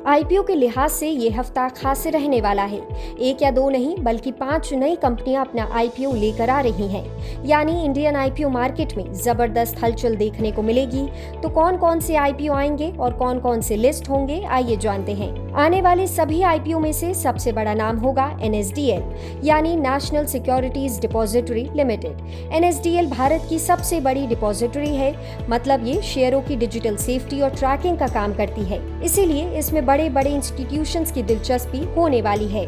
IPO के लिहाज से ये हफ्ता खास रहने वाला है। एक या दो नहीं बल्कि 5 नई कंपनियां अपना आईपीओ लेकर आ रही हैं। यानी इंडियन आईपीओ मार्केट में जबरदस्त हलचल देखने को मिलेगी। तो कौन कौन से आईपीओ आएंगे और कौन कौन से लिस्ट होंगे, आइए जानते हैं। आने वाले सभी आईपीओ में से सबसे बड़ा नाम होगा एनएसडीएल यानी national securities depository limited. NSDL Bharat की सबसे बड़ी डिपॉजिटरी है, मतलब ये शेयरों की डिजिटल सेफ्टी और ट्रैकिंग का काम करती है। इसीलिए इसमें बड़े बड़े इंस्टीट्यूशंस की दिलचस्पी होने वाली है।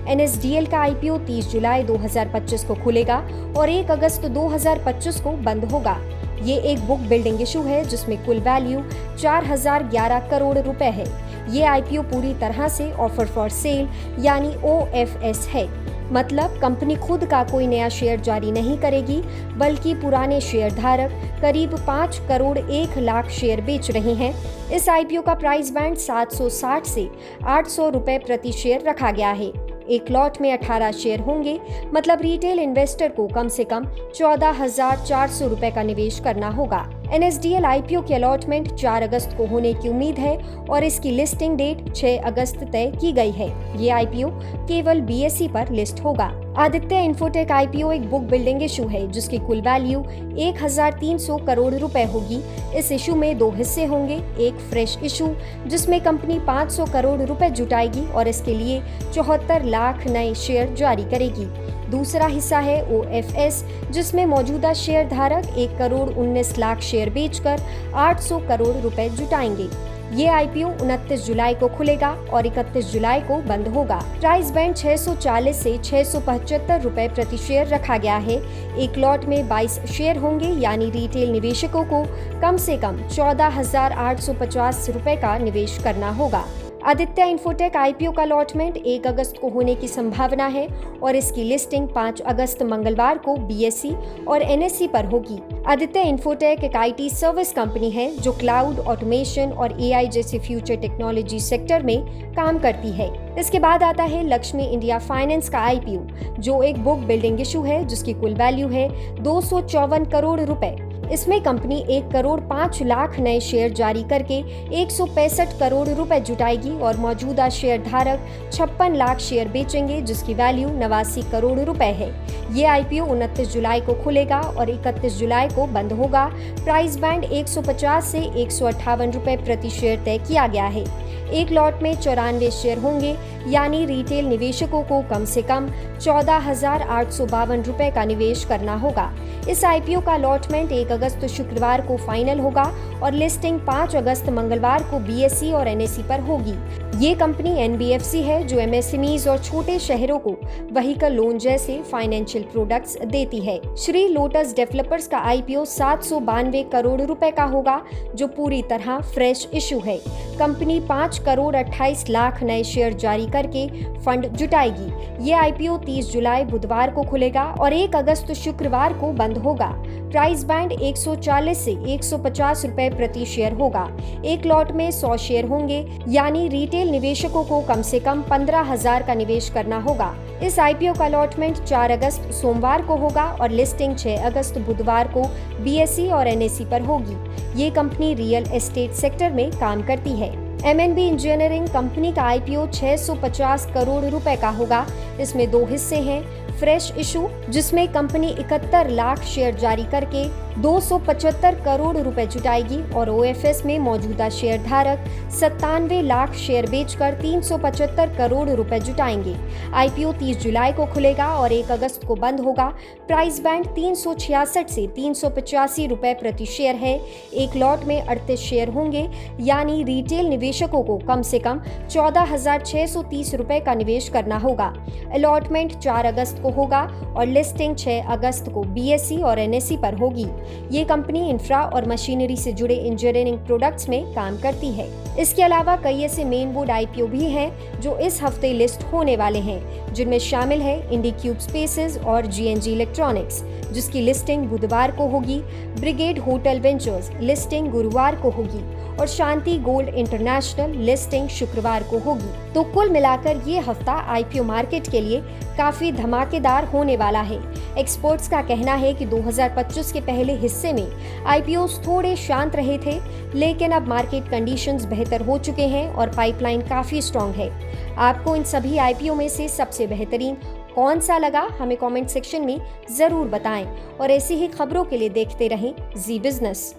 एनएसडीएल का आईपीओ 30 जुलाई 2025 को खुलेगा और 1 अगस्त 2025 को बंद होगा। ये एक बुक बिल्डिंग इशू है जिसमें कुल वैल्यू 4011 करोड़ रुपए है। ये आईपीओ पूरी तरह से ऑफर फॉर सेल यानी ओएफएस है, मतलब कंपनी खुद का कोई नया शेयर जारी नहीं करेगी, बल्कि पुराने शेयर धारक करीब 5 करोड़ 1 लाख शेयर बेच रहे हैं। इस आईपीओ का प्राइस बैंड 760 से 800 रुपए प्रति शेयर रखा गया है। एक लॉट में 18 शेयर होंगे, मतलब रिटेल इन्वेस्टर को कम से कम 14,400 रुपए का निवेश करना होगा। एनएसडीएल आईपीओ की अलॉटमेंट 4 अगस्त को होने की उम्मीद है और इसकी लिस्टिंग डेट 6 अगस्त तय की गई है। ये आईपीओ केवल बीएसई पर लिस्ट होगा। आदित्य इन्फोटेक आईपीओ एक बुक बिल्डिंग इशू है जिसकी कुल वैल्यू 1300 करोड़ रुपए होगी। इस इशू में 2 हिस्से होंगे, एक फ्रेश इशू जिसमें कंपनी 500 करोड़ रुपए जुटाएगी और इसके लिए 74 लाख नए शेयर जारी करेगी। दूसरा हिस्सा है ओएफएस जिसमें मौजूदा शेयर धारक 1 करोड़ 19 लाख शेयर बेचकर 800 करोड़ रुपए जुटाएंगे। ये आईपीओ 29 जुलाई को खुलेगा और 31 जुलाई को बंद होगा। प्राइस बैंड 640 से 675 रुपए प्रति शेयर रखा गया है। एक लॉट में 22 शेयर होंगे, यानी रिटेल निवेशकों को कम से कम 14,850 रुपए का निवेश करना होगा। आदित्य इन्फोटेक आईपीओ का अलॉटमेंट 1 अगस्त को होने की संभावना है और इसकी लिस्टिंग 5 अगस्त मंगलवार को बीएसई और एनएसई पर होगी। आदित्य इन्फोटेक एक आईटी सर्विस कंपनी है जो क्लाउड, ऑटोमेशन और एआई जैसे फ्यूचर टेक्नोलॉजी सेक्टर में काम करती है। इसके बाद आता है लक्ष्मी इंडिया फाइनेंस का आईपीओ जो एक बुक बिल्डिंग इशू है जिसकी कुल वैल्यू है 254 करोड़ रुपए। इसमें कंपनी 1 करोड़ 5 लाख नए शेयर जारी करके 165 करोड़ रुपए जुटाएगी और मौजूदा शेयर धारक 56 लाख शेयर बेचेंगे जिसकी वैल्यू 89 करोड़ रुपए है। ये आईपीओ 29 जुलाई को खुलेगा और 31 जुलाई को बंद होगा। प्राइस बैंड 150 से 158 रुपए प्रति शेयर तय किया गया है। एक लॉट में 94 शेयर होंगे, यानी रिटेल निवेशकों को कम से कम 14,852 रुपए का निवेश करना होगा। इस आईपीओ का अलॉटमेंट 1 अगस्त शुक्रवार को फाइनल होगा और लिस्टिंग 5 अगस्त मंगलवार को बीएसई और एनएसई पर होगी। ये कंपनी एनबीएफसी है जो एमएसएमईज और छोटे शहरों को व्हीकल लोन जैसे फाइनेंशियल प्रोडक्ट्स देती है। श्री लोटस डेवलपर्स का आईपीओ 792 करोड़ रुपए का होगा जो पूरी तरह फ्रेश इशू है। कंपनी 5 करोड़ 28 लाख नए शेयर जारी करके फंड जुटाएगी। ये आईपीओ 30 जुलाई बुधवार को खुलेगा और 1 अगस्त शुक्रवार को बंद होगा। प्राइस बैंड 140 से 150 रुपए प्रति शेयर होगा। एक लॉट में 100 शेयर होंगे, यानी रिटेल निवेशकों को कम से कम 15,000 का निवेश करना होगा। इस आईपीओ का अलॉटमेंट 4 अगस्त सोमवार को होगा और लिस्टिंग 6 अगस्त बुधवार को बीएसई और एनएसई पर होगी। ये कंपनी रियल एस्टेट सेक्टर में काम करती है। एमएनबी इंजीनियरिंग कंपनी का आईपीओ 650 करोड़ रुपए का होगा। इसमें 2 हिस्से हैं, फ्रेश इशू जिसमें कंपनी 71 लाख शेयर जारी करके 275 करोड़ रुपए जुटाएगी और ओएफएस में मौजूदा शेयर धारक 97 लाख शेयर बेचकर 375 करोड़ रुपए जुटाएंगे। आईपीओ 30 जुलाई को खुलेगा और 1 अगस्त को बंद होगा। प्राइस बैंड 366 से 385 रुपए प्रति शेयर है। एक लॉट में 38 शेयर होंगे, यानी रिटेल निवेशकों को कम से कम 14,630 रुपए का निवेश करना होगा। अलॉटमेंट 4 अगस्त को होगा और लिस्टिंग 6 अगस्त को बीएसई और एनएसई पर होगी। ये कंपनी इंफ्रा और मशीनरी से जुड़े इंजीनियरिंग प्रोडक्ट्स में काम करती है। इसके अलावा कई ऐसे मेन बोर्ड आईपीओ भी हैं जो इस हफ्ते लिस्ट होने वाले हैं, जिनमें शामिल है इंडिक्यूब स्पेसेस और जीएनजी इलेक्ट्रॉनिक्स जिसकी लिस्टिंग बुधवार को होगी। ब्रिगेड होटल वेंचर्स लिस्टिंग गुरुवार को होगी और शांति गोल्ड इंटरनेशनल लिस्टिंग शुक्रवार को होगी। तो कुल मिलाकर ये हफ्ता आईपीओ मार्केट के लिए काफी धमाकेदार होने वाला है। एक्सपर्ट्स का कहना है कि 2025 के पहले हिस्से में आईपीओस थोड़े शांत रहे थे, लेकिन अब मार्केट कंडीशंस बेहतर हो चुके हैं और पाइपलाइन काफी स्ट्रांग है। आपको इन सभी आईपीओ में से सबसे बेहतरीन कौन सा लगा, हमें कमेंट सेक्शन में जरूर बताएं और ऐसी ही खबरों के लिए देखते रहें जी बिजनेस।